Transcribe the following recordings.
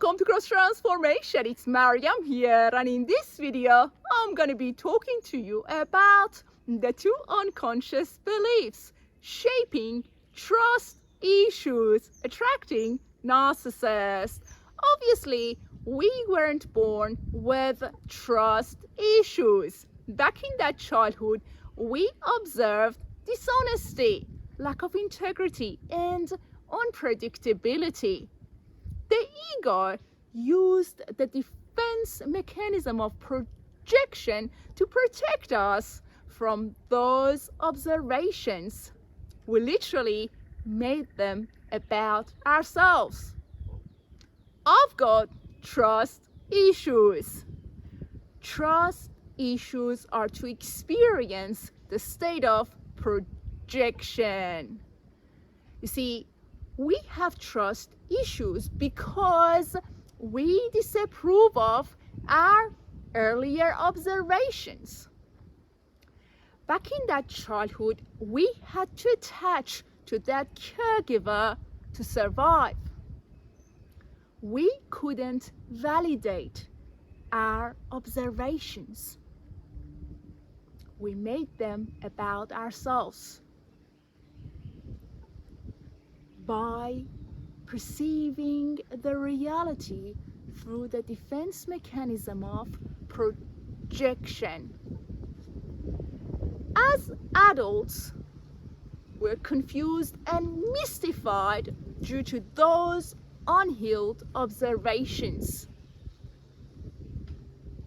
Welcome to Cross Transformation. It's Mariam here, and in this video I'm going to be talking to you about the two unconscious beliefs shaping trust issues, attracting narcissists. Obviously, we weren't born with trust issues. Back in that childhood, we observed dishonesty, lack of integrity, and unpredictability. The ego used the defense mechanism of projection to protect us from those observations. We literally made them about ourselves. I've got trust issues. Trust issues are to experience the state of projection. You see, we have trust issues because we disapprove of our earlier observations. Back in that childhood, we had to attach to that caregiver to survive. We couldn't validate our observations. We made them about ourselves. By perceiving the reality through the defense mechanism of projection. As adults, we're confused and mystified due to those unhealed observations.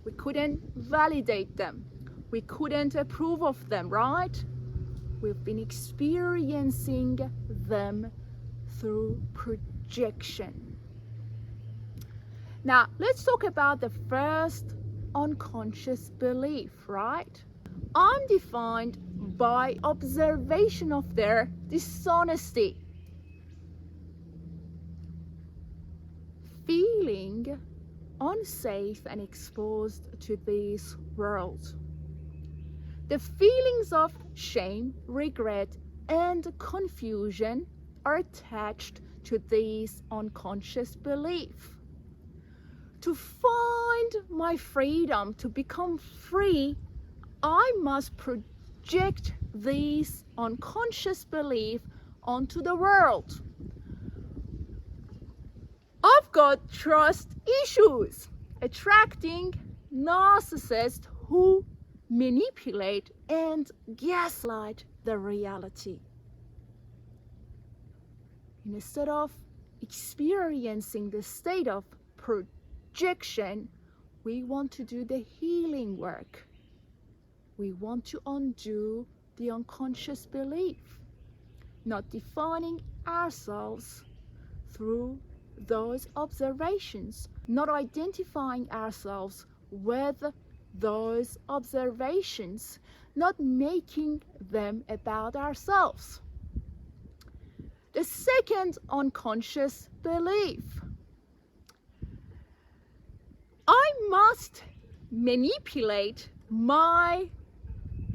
We couldn't validate them. We couldn't approve of them, right? We've been experiencing them through projection. Now, let's talk about the first unconscious belief, right? I'm defined by observation of their dishonesty. Feeling unsafe and exposed to this world. The feelings of shame, regret, and confusion are attached to this unconscious belief. To find my freedom, to become free, I must project this unconscious belief onto the world. I've got trust issues, attracting narcissists who manipulate and gaslight the reality. Instead of experiencing the state of projection, we want to do the healing work. We want to undo the unconscious belief, not defining ourselves through those observations, not identifying ourselves with those observations, not making them about ourselves. The second unconscious belief. I must manipulate my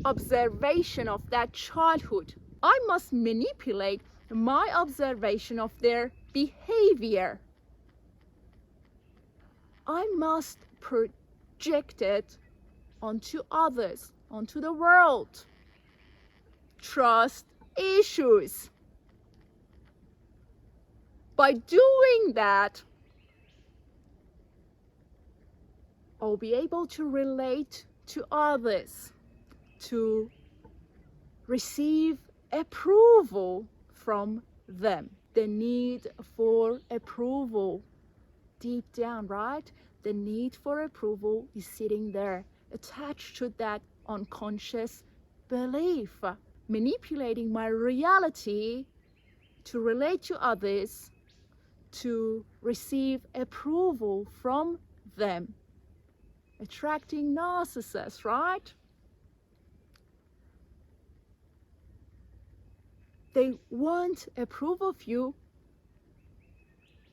observation of that childhood. I must manipulate my observation of their behavior. I must project it onto others, onto the world. Trust issues. By doing that, I'll be able to relate to others, to receive approval from them. The need for approval deep down, right? The need for approval is sitting there, attached to that unconscious belief. Manipulating my reality to relate to others, to receive approval from them. Attracting narcissists, right? They won't approve of you.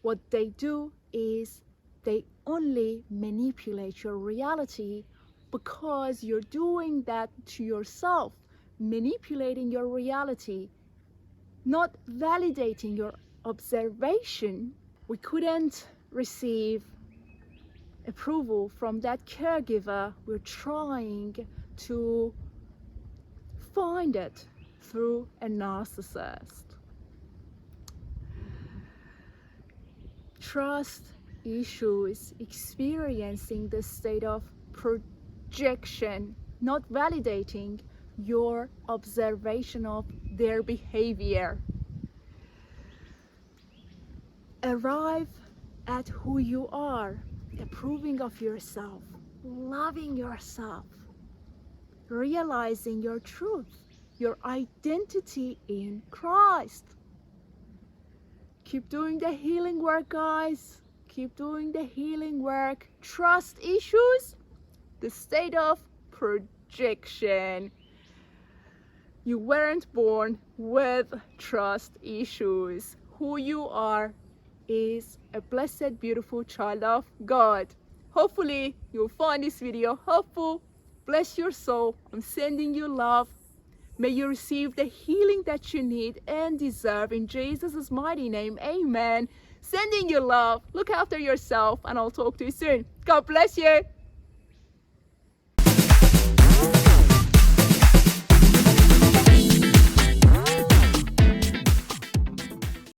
What they do is they only manipulate your reality because you're doing that to yourself, manipulating your reality, not validating your observation. We couldn't receive approval from that caregiver, we're trying to find it through a narcissist. Trust issues, experiencing the state of projection, not validating your observation of their behavior. Arrive at who you are, approving of yourself, loving yourself, realizing your truth, your identity in Christ. Keep doing the healing work, guys. Keep doing the healing work. Trust issues, the state of projection. You weren't born with trust issues. Who you are is a blessed, beautiful child of God. Hopefully, you'll find this video helpful. Bless your soul. I'm sending you love. May you receive the healing that you need and deserve in Jesus' mighty name. Amen. Sending you love. Look after yourself, and I'll talk to you soon. God bless you.